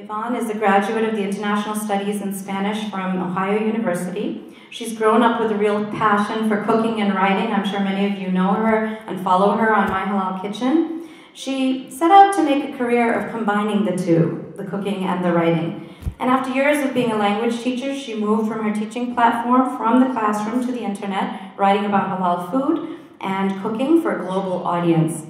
Yvonne is a graduate of the International Studies in Spanish from Ohio University. She's grown up with a real passion for cooking and writing. I'm sure many of you know her and follow her on My Halal Kitchen. She set out to make a career of combining the two, the cooking and the writing. And after years of being a language teacher, she moved from her teaching platform from the classroom to the internet, writing about halal food and cooking for a global audience.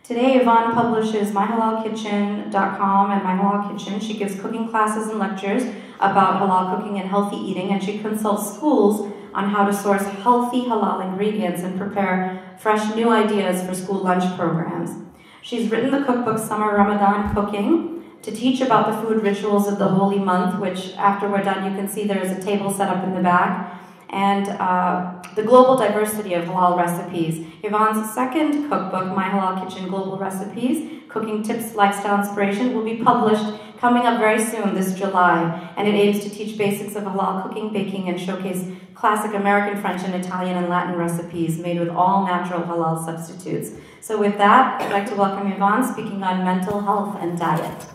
Today, Yvonne publishes myhalalkitchen.com and My Halal Kitchen. She gives cooking classes and lectures about halal cooking and healthy eating, and she consults schools on how to source healthy halal ingredients and prepare fresh new ideas for school lunch programs. She's written the cookbook Summer Ramadan Cooking to teach about the food rituals of the holy month, which after we're done you can see there is a table set up in the back, and the global diversity of halal recipes. Yvonne's second cookbook, My Halal Kitchen Global Recipes, Cooking Tips, Lifestyle Inspiration, will be published coming up very soon this July, and it aims to teach basics of halal cooking, baking, and showcase classic American, French, and Italian and Latin recipes made with all natural halal substitutes. So with that, I'd like to welcome Yvonne speaking on mental health and diet.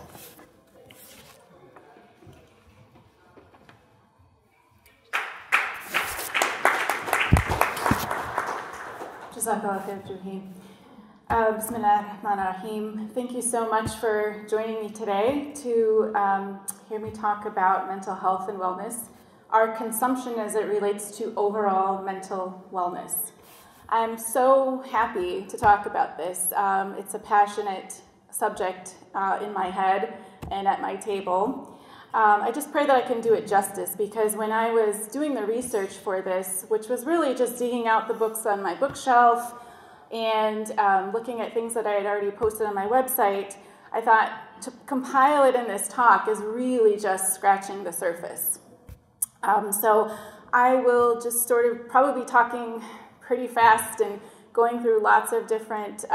Bismillahirrahmanirrahim. Thank you so much for joining me today to hear me talk about mental health and wellness, our consumption as it relates to overall mental wellness. I'm so happy to talk about this. It's a passionate subject in my head and at my table. I just pray that I can do it justice, because when I was doing the research for this, which was really just digging out the books on my bookshelf and looking at things that I had already posted on my website, I thought to compile it in this talk is really just scratching the surface. So I will just sort of probably be talking pretty fast and going through lots of different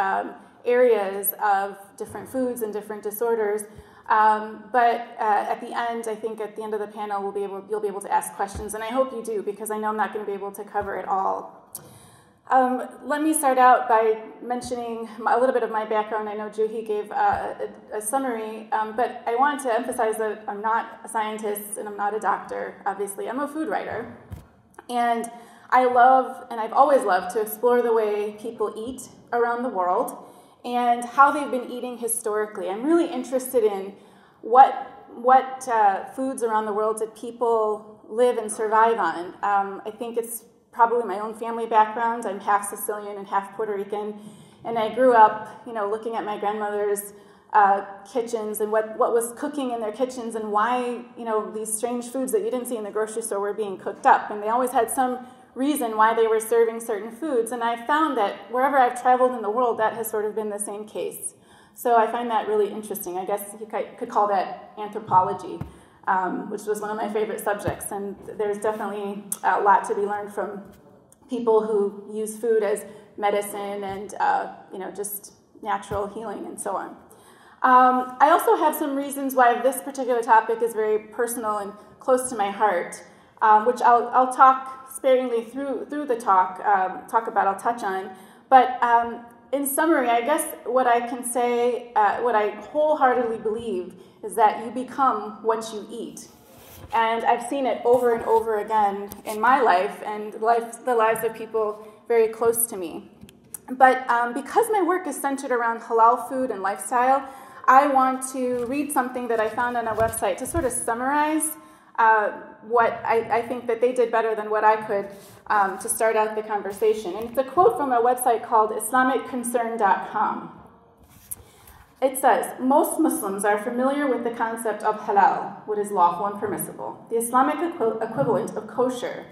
areas of different foods and different disorders. But at the end, I think at the end of the panel, you'll be able to ask questions, and I hope you do, because I know I'm not going to be able to cover it all. Let me start out by mentioning a little bit of my background. I know Juhi gave a summary, but I want to emphasize that I'm not a scientist and I'm not a doctor, obviously. I'm a food writer, and I love, and I've always loved, to explore the way people eat around the world and how they've been eating historically. I'm really interested in what foods around the world did people live and survive on. I think it's probably my own family background. I'm half Sicilian and half Puerto Rican, and I grew up, looking at my grandmother's kitchens and what was cooking in their kitchens, and why, these strange foods that you didn't see in the grocery store were being cooked up, and they always had some reason why they were serving certain foods. And I found that wherever I've traveled in the world, that has sort of been the same case. So I find that really interesting. I guess you could call that anthropology, which was one of my favorite subjects. And there's definitely a lot to be learned from people who use food as medicine and just natural healing and so on. I also have some reasons why this particular topic is very personal and close to my heart, which I'll talk sparingly through the talk about, I'll touch on. But in summary, I guess what I can say, what I wholeheartedly believe, is that you become what you eat. And I've seen it over and over again in my life and the lives of people very close to me. But because my work is centered around halal food and lifestyle, I want to read something that I found on a website to sort of summarize what I think that they did better than what I could to start out the conversation. And it's a quote from a website called IslamicConcern.com. It says, "Most Muslims are familiar with the concept of halal, what is lawful and permissible, the Islamic equivalent of kosher,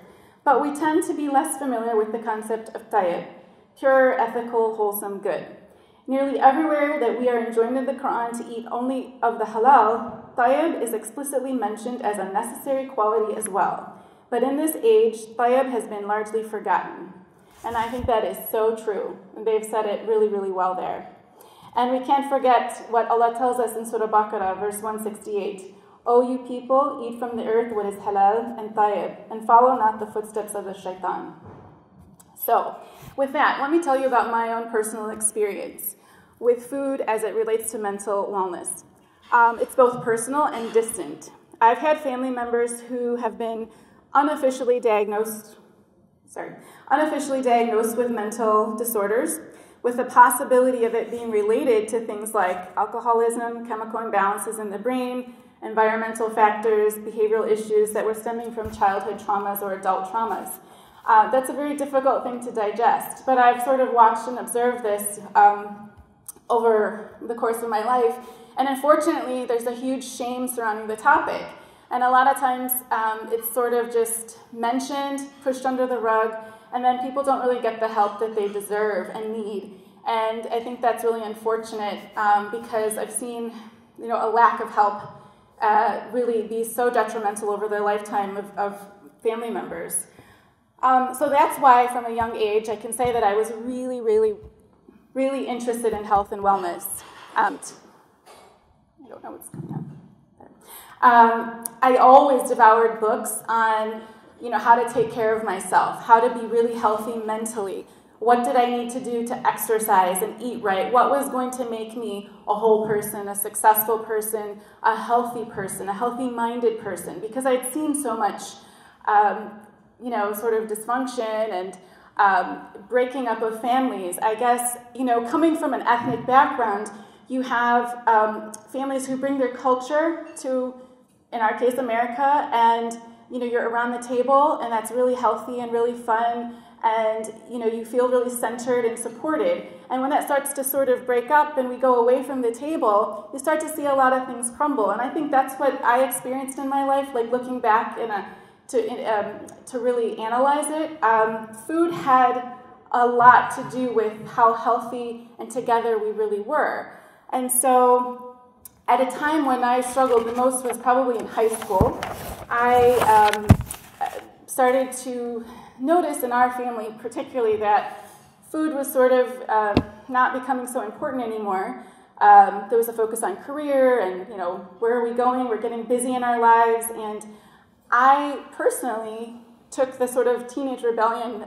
but we tend to be less familiar with the concept of tayyib, pure, ethical, wholesome good. Nearly everywhere that we are enjoined in the Quran to eat only of the halal, tayyib is explicitly mentioned as a necessary quality as well. But in this age, tayyib has been largely forgotten." And I think that is so true. And they've said it really, really well there. And we can't forget what Allah tells us in Surah Baqarah, verse 168. "O you people, eat from the earth what is halal and tayyib, and follow not the footsteps of the shaitan." So, with that, let me tell you about my own personal experience with food as it relates to mental wellness. It's both personal and distant. I've had family members who have been unofficially diagnosed with mental disorders, with the possibility of it being related to things like alcoholism, chemical imbalances in the brain, environmental factors, behavioral issues that were stemming from childhood traumas or adult traumas. That's a very difficult thing to digest, but I've sort of watched and observed this over the course of my life, and unfortunately there's a huge shame surrounding the topic, and a lot of times it's sort of just mentioned, pushed under the rug, and then people don't really get the help that they deserve and need. And I think that's really unfortunate because I've seen, a lack of help really be so detrimental over the lifetime of family members. So that's why from a young age I can say that I was really, really, really interested in health and wellness. I don't know what's going on. I always devoured books on, how to take care of myself, how to be really healthy mentally. What did I need to do to exercise and eat right? What was going to make me a whole person, a successful person, a healthy-minded person? Because I'd seen so much, sort of dysfunction and breaking up of families. I guess, coming from an ethnic background, you have families who bring their culture to, in our case, America, and you're around the table, and that's really healthy and really fun, and you feel really centered and supported. And when that starts to sort of break up and we go away from the table, you start to see a lot of things crumble. And I think that's what I experienced in my life, like looking back to really analyze it. Food had a lot to do with how healthy and together we really were. And so at a time when I struggled the most was probably in high school. I started to notice in our family particularly that food was sort of not becoming so important anymore. There was a focus on career and, where are we going? We're getting busy in our lives. And I personally took the sort of teenage rebellion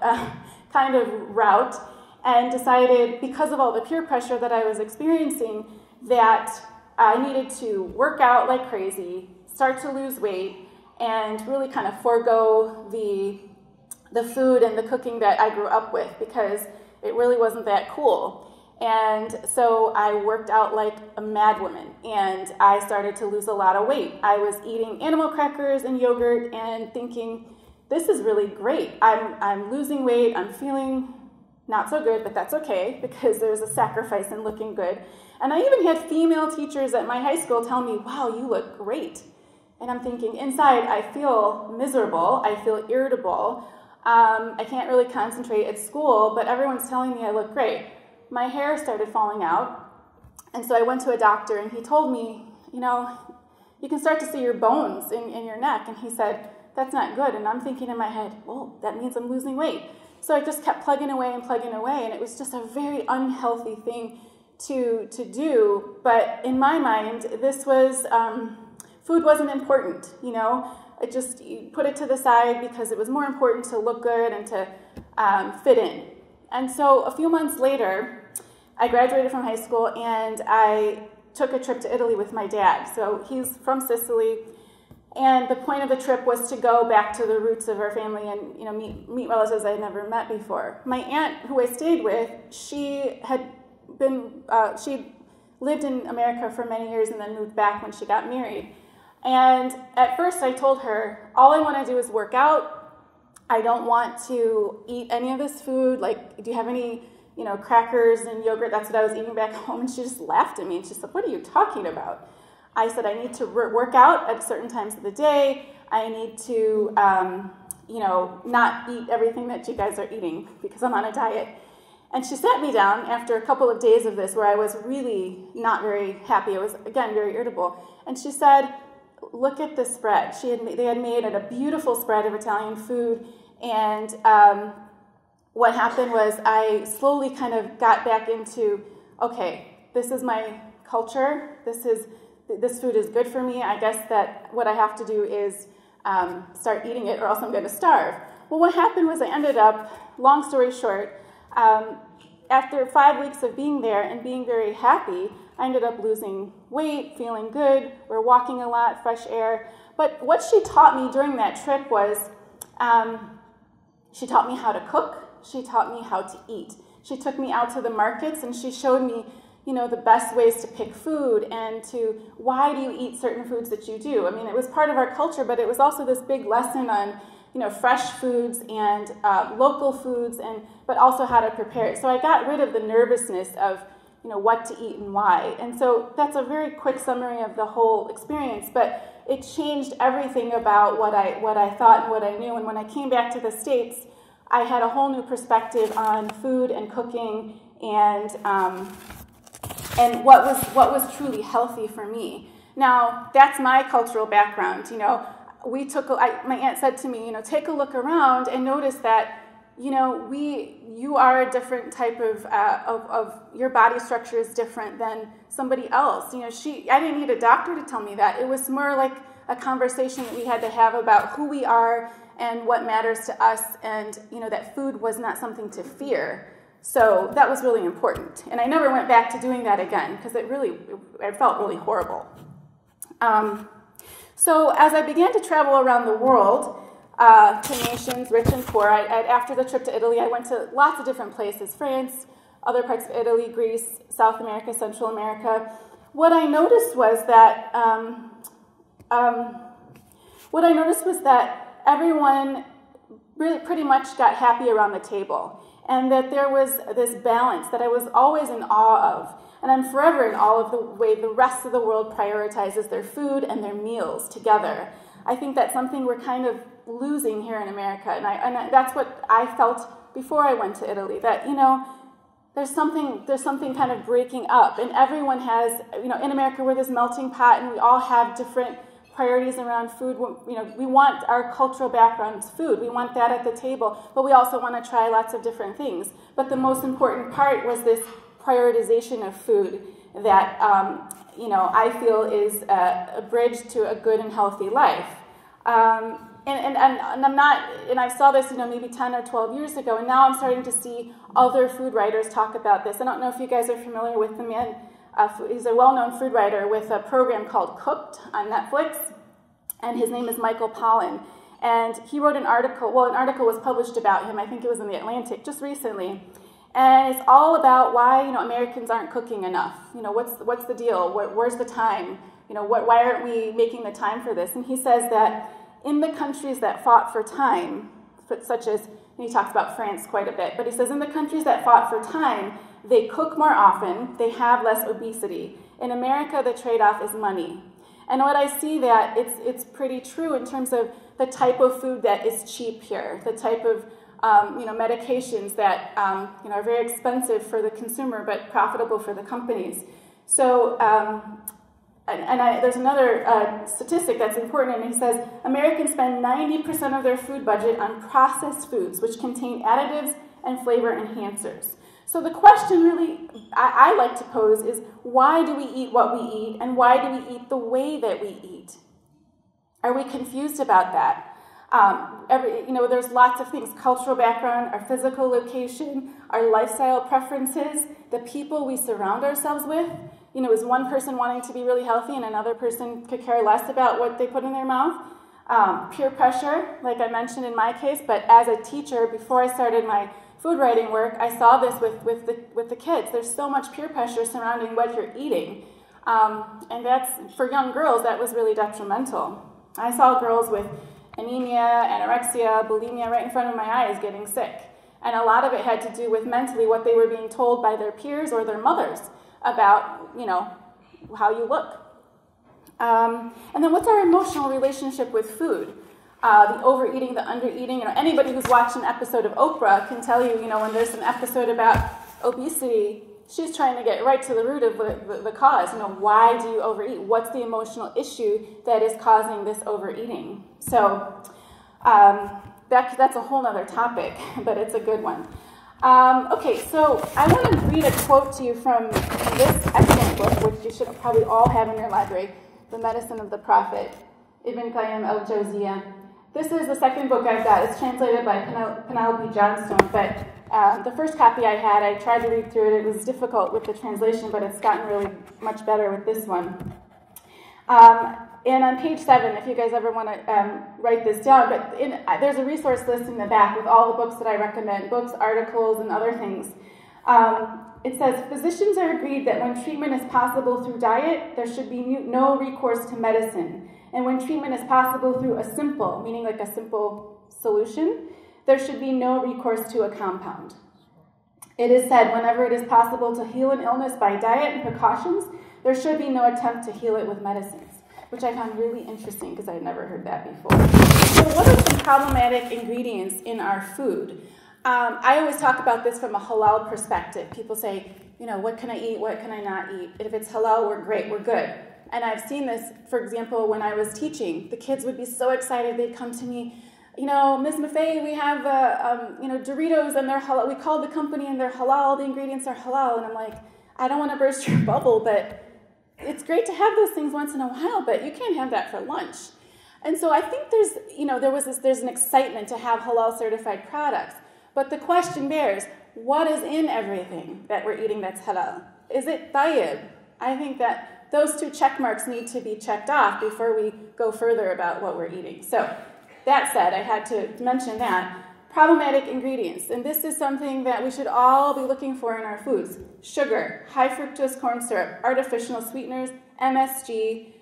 kind of route and decided, because of all the peer pressure that I was experiencing, that I needed to work out like crazy, start to lose weight, and really kind of forego the food and the cooking that I grew up with, because it really wasn't that cool. And so I worked out like a mad woman, and I started to lose a lot of weight. I was eating animal crackers and yogurt and thinking, this is really great. I'm losing weight, I'm feeling not so good, but that's okay, because there's a sacrifice in looking good. And I even had female teachers at my high school tell me, wow, you look great. And I'm thinking, inside, I feel miserable, I feel irritable, I can't really concentrate at school, but everyone's telling me I look great. My hair started falling out, and so I went to a doctor, and he told me, you can start to see your bones in your neck, and he said, that's not good. And I'm thinking in my head, well, that means I'm losing weight. So I just kept plugging away, and it was just a very unhealthy thing to do. But in my mind, this was, food wasn't important, I just put it to the side because it was more important to look good and to fit in. And so a few months later, I graduated from high school, and I took a trip to Italy with my dad. So he's from Sicily, and the point of the trip was to go back to the roots of our family and meet relatives I had never met before. My aunt, who I stayed with, she lived in America for many years and then moved back when she got married. And at first I told her, all I want to do is work out. I don't want to eat any of this food. Like, do you have any, crackers and yogurt? That's what I was eating back home. And she just laughed at me, and she said, what are you talking about? I said, I need to work out at certain times of the day. I need to, not eat everything that you guys are eating because I'm on a diet. And she sat me down after a couple of days of this where I was really not very happy. I was, again, very irritable. And she said, look at this spread. They had made a beautiful spread of Italian food. And what happened was I slowly kind of got back into, okay, this is my culture. This food is good for me. I guess that what I have to do is start eating it, or else I'm going to starve. Well, what happened was I ended up, long story short, after 5 weeks of being there and being very happy, I ended up losing weight, feeling good. We're walking a lot, fresh air. But what she taught me during that trip was, she taught me how to cook. She taught me how to eat. She took me out to the markets and she showed me, the best ways to pick food and to why do you eat certain foods that you do. I mean, it was part of our culture, but it was also this big lesson on, fresh foods and local foods, but also how to prepare it. So I got rid of the nervousness of, what to eat and why. And so that's a very quick summary of the whole experience, but it changed everything about what I thought and what I knew. And when I came back to the States, I had a whole new perspective on food and cooking and what was truly healthy for me. Now, that's my cultural background. My aunt said to me, take a look around and notice that, you are a different type of your body structure is different than somebody else. I didn't need a doctor to tell me that. It was more like a conversation that we had to have about who we are and what matters to us, and that food was not something to fear. So that was really important. And I never went back to doing that again because it felt really horrible. So as I began to travel around the world, to nations, rich and poor, after the trip to Italy, I went to lots of different places, France, other parts of Italy, Greece, South America, Central America. What I noticed was that everyone really pretty much got happy around the table, and that there was this balance that I was always in awe of. And I'm forever in awe of the way the rest of the world prioritizes their food and their meals together. I think that's something we're kind of losing here in America, and that's what I felt before I went to Italy, that, there's something kind of breaking up, and everyone has, in America we're this melting pot, and we all have different priorities around food. We want our cultural backgrounds food. We want that at the table, but we also want to try lots of different things. But the most important part was this prioritization of food that, I feel is a bridge to a good and healthy life. And I saw this, maybe 10 or 12 years ago, and now I'm starting to see other food writers talk about this. I don't know if you guys are familiar with the man. He's a well-known food writer with a program called Cooked on Netflix, and his name is Michael Pollan. And he wrote an article was published about him, I think it was in the Atlantic, just recently. And it's all about why, Americans aren't cooking enough. What's the deal? Where's the time? Why aren't we making the time for this? And he says that in the countries that fought for time, such as, he talks about France quite a bit, but he says in the countries that fought for time, they cook more often, they have less obesity. In America, the trade-off is money. And what I see that it's pretty true in terms of the type of food that is cheap here, the type of medications that are very expensive for the consumer but profitable for the companies. So, there's another statistic that's important, and he says Americans spend 90% of their food budget on processed foods, which contain additives and flavor enhancers. So the question really I like to pose is, why do we eat what we eat, and why do we eat the way that we eat? Are we confused about that? There's lots of things: cultural background, our physical location, our lifestyle preferences, the people we surround ourselves with. Is one person wanting to be really healthy and another person could care less about what they put in their mouth? Peer pressure, like I mentioned in my case, but as a teacher, before I started my food writing work, I saw this with the kids. There's so much peer pressure surrounding what you're eating. And that's, for young girls, that was really detrimental. I saw girls with anemia, anorexia, bulimia right in front of my eyes getting sick. And a lot of it had to do with mentally what they were being told by their peers or their mothers about, how you look. And then what's our emotional relationship with food? The overeating, the undereating. Anybody who's watched an episode of Oprah can tell you, when there's an episode about obesity, she's trying to get right to the root of the cause. Why do you overeat? What's the emotional issue that is causing this overeating? So that's a whole other topic, but it's a good one. Okay, so I want to read a quote to you from this excellent book, which you should probably all have in your library, The Medicine of the Prophet, Ibn Qayyim al-Jawziyah. This is the second book I've got. It's translated by Penelope Johnstone, but The first copy I had, I tried to read through it. It was difficult with the translation, but it's gotten really much better with this one. And on page 7, if you guys ever want to write this down, but there's a resource list in the back with all the books that I recommend, books, articles, and other things. It says, physicians are agreed that when treatment is possible through diet, there should be no recourse to medicine. And when treatment is possible through a simple, meaning like a simple solution, there should be no recourse to a compound. It is said, whenever it is possible to heal an illness by diet and precautions, there should be no attempt to heal it with medicines, which I found really interesting because I'd never heard that before. So what are some problematic ingredients in our food? I always talk about this from a halal perspective. People say, you know, what can I eat, what can I not eat? If it's halal, we're great, we're good. And I've seen this, for example, when I was teaching. The kids would be so excited, they'd come to me, you know, Ms. Maffei, we have, you know, Doritos and they're halal. We called the company and they're halal, the ingredients are halal. And I'm like, I don't want to burst your bubble, but it's great to have those things once in a while, but you can't have that for lunch. And so I think there's, you know, there's an excitement to have halal certified products. But the question bears, what is in everything that we're eating that's halal? Is it tayyib? I think that those two check marks need to be checked off before we go further about what we're eating. So that said, I had to mention that. Problematic ingredients, and this is something that we should all be looking for in our foods. Sugar, high fructose corn syrup, artificial sweeteners, MSG,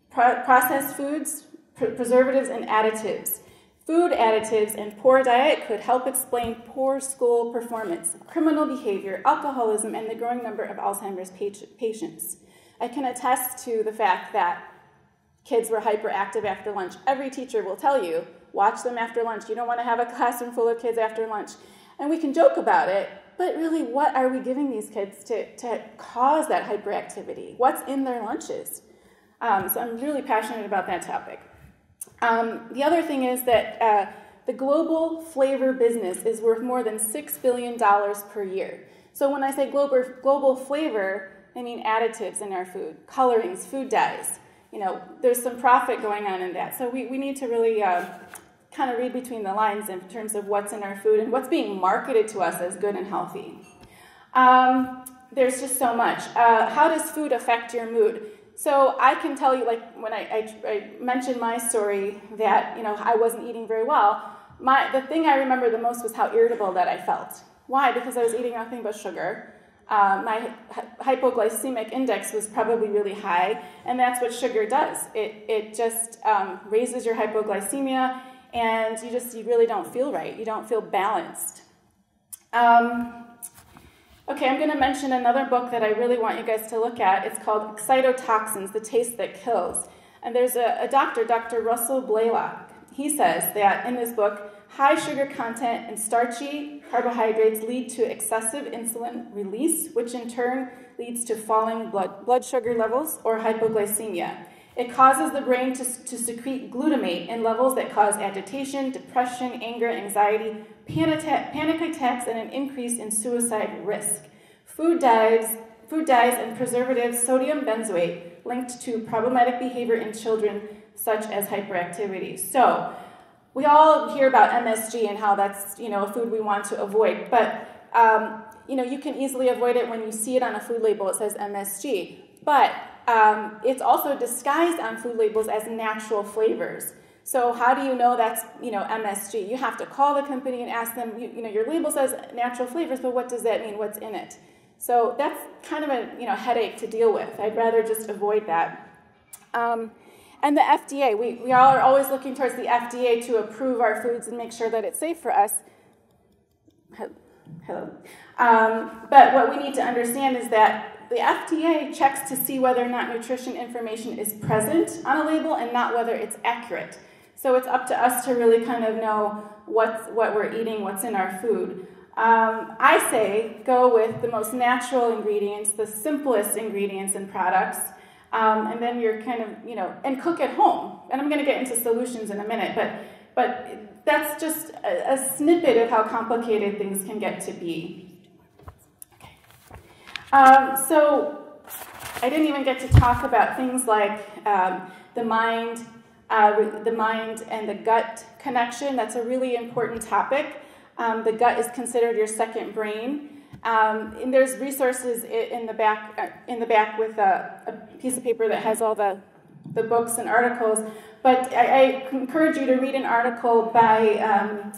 processed foods, preservatives, and additives. Food additives and poor diet could help explain poor school performance, criminal behavior, alcoholism, and the growing number of Alzheimer's patients. I can attest to the fact that kids were hyperactive after lunch. Every teacher will tell you, watch them after lunch. You don't want to have a classroom full of kids after lunch. And we can joke about it, but really, what are we giving these kids to cause that hyperactivity? What's in their lunches? So I'm really passionate about that topic. The other thing is that the global flavor business is worth more than $6 billion per year. So when I say global flavor, I mean additives in our food, colorings, food dyes. You know, there's some profit going on in that. So we need to really kind of read between the lines in terms of what's in our food and what's being marketed to us as good and healthy. There's just so much. How does food affect your mood? So I can tell you, like when I mentioned my story that, you know, I wasn't eating very well, the thing I remember the most was how irritable that I felt. Why? Because I was eating nothing but sugar. My hypoglycemic index was probably really high, and that's what sugar does. It just raises your hypoglycemia, and you really don't feel right. You don't feel balanced. Okay, I'm going to mention another book that I really want you guys to look at. It's called Excitotoxins, The Taste That Kills. And there's a doctor, Dr. Russell Blaylock. He says that in this book, high sugar content and starchy carbohydrates lead to excessive insulin release, which in turn leads to falling blood sugar levels or hypoglycemia. It causes the brain to secrete glutamate in levels that cause agitation, depression, anger, anxiety, panic attacks, and an increase in suicide risk. Food dyes and preservatives, sodium benzoate, linked to problematic behavior in children such as hyperactivity. So we all hear about MSG and how that's, you know, a food we want to avoid, but you know, you can easily avoid it when you see it on a food label. It says MSG, but it's also disguised on food labels as natural flavors. So how do you know that's, you know, MSG? You have to call the company and ask them, you know, your label says natural flavors, but what does that mean? What's in it? So that's kind of a, you know, headache to deal with. I'd rather just avoid that. And the FDA, we all are always looking towards the FDA to approve our foods and make sure that it's safe for us. Hello. But what we need to understand is that the FDA checks to see whether or not nutrition information is present on a label and not whether it's accurate. So it's up to us to really kind of know what we're eating, what's in our food. I say go with the most natural ingredients, the simplest ingredients and products, and then you're kind of, you know, and cook at home. And I'm going to get into solutions in a minute, but that's just a snippet of how complicated things can get to be. Okay. So I didn't even get to talk about things like the mind and the gut connection. That's a really important topic. The gut is considered your second brain. And there's resources in the back with a piece of paper that has all the books and articles. But I encourage you to read an article by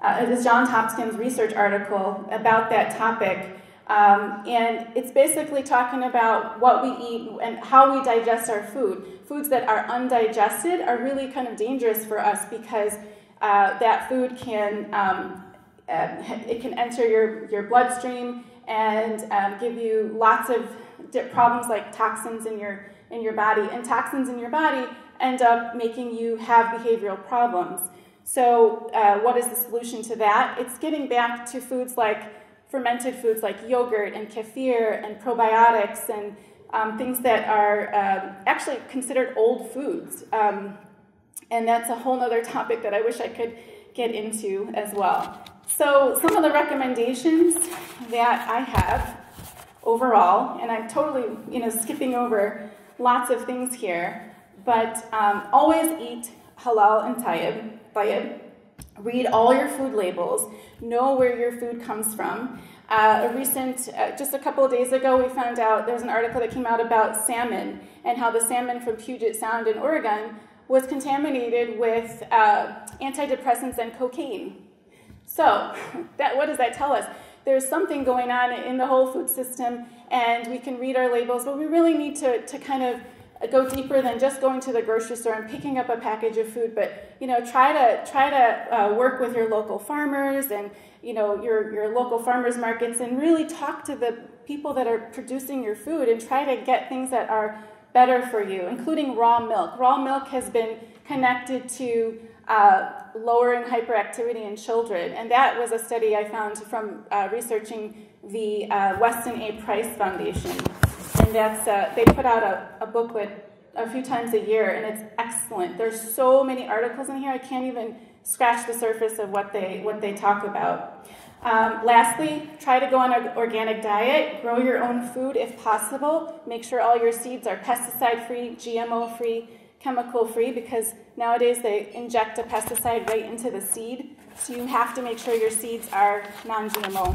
the Johns Hopkins research article about that topic. And it's basically talking about what we eat and how we digest our food. Foods that are undigested are really kind of dangerous for us because that food can it can enter your bloodstream and give you lots of problems like toxins in your body. And toxins in your body end up making you have behavioral problems. So what is the solution to that? It's getting back to foods like fermented foods like yogurt and kefir and probiotics and things that are actually considered old foods. And that's a whole other topic that I wish I could get into as well. So some of the recommendations that I have overall, and I'm totally skipping over lots of things here, but always eat halal and tayyib. Read all your food labels. Know where your food comes from. Just a couple of days ago, we found out there's an article that came out about salmon and how the salmon from Puget Sound in Oregon was contaminated with antidepressants and cocaine. So what does that tell us? There's something going on in the whole food system, and we can read our labels, but we really need to kind of go deeper than just going to the grocery store and picking up a package of food, but try to work with your local farmers and your local farmers markets and really talk to the people that are producing your food and try to get things that are better for you, including raw milk. Raw milk has been connected to lowering hyperactivity in children, and that was a study I found from researching the Weston A. Price Foundation. And that's they put out a booklet a few times a year, and it's excellent. There's so many articles in here, I can't even scratch the surface of what they talk about. Lastly, try to go on an organic diet. Grow your own food if possible. Make sure all your seeds are pesticide-free, GMO-free, chemical-free, because nowadays they inject a pesticide right into the seed. So you have to make sure your seeds are non-GMO.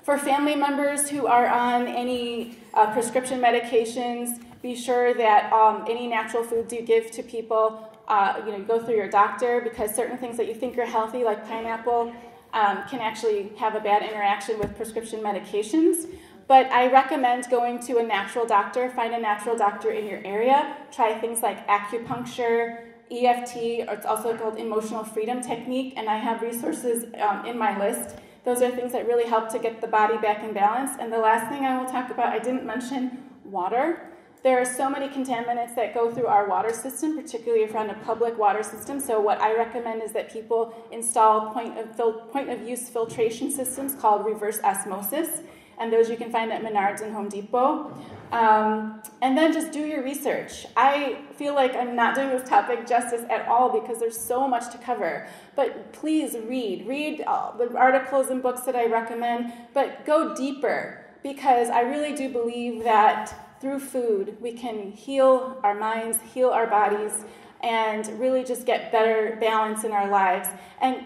For family members who are on any prescription medications, be sure that any natural foods you give to people, go through your doctor, because certain things that you think are healthy, like pineapple, can actually have a bad interaction with prescription medications. But I recommend going to a natural doctor. Find a natural doctor in your area. Try things like acupuncture, EFT, or it's also called emotional freedom technique, and I have resources in my list. Those are things that really help to get the body back in balance. And the last thing I will talk about, I didn't mention water. There are so many contaminants that go through our water system, particularly if you're on a public water system. So what I recommend is that people install point-of-use filtration systems called reverse osmosis. And those you can find at Menards and Home Depot. And then just do your research. I feel like I'm not doing this topic justice at all because there's so much to cover. But please read the articles and books that I recommend, but go deeper, because I really do believe that through food we can heal our minds, heal our bodies, and really just get better balance in our lives. And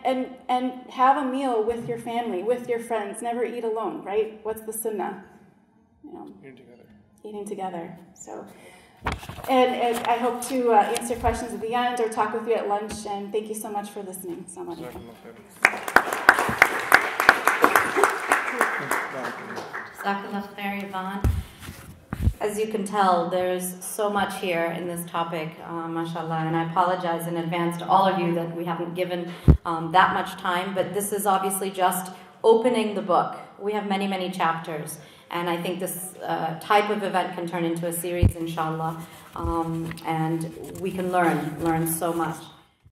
have a meal with your family, with your friends. Never eat alone, right? What's the sunnah? Eating together. So, and I hope to answer questions at the end or talk with you at lunch. And thank you so much for listening. Assalamu alaikum. Jazakallah khair, Yvonne. As you can tell, there's so much here in this topic, mashallah, and I apologize in advance to all of you that we haven't given that much time, but this is obviously just opening the book. We have many, many chapters, and I think this type of event can turn into a series, inshallah, and we can learn so much.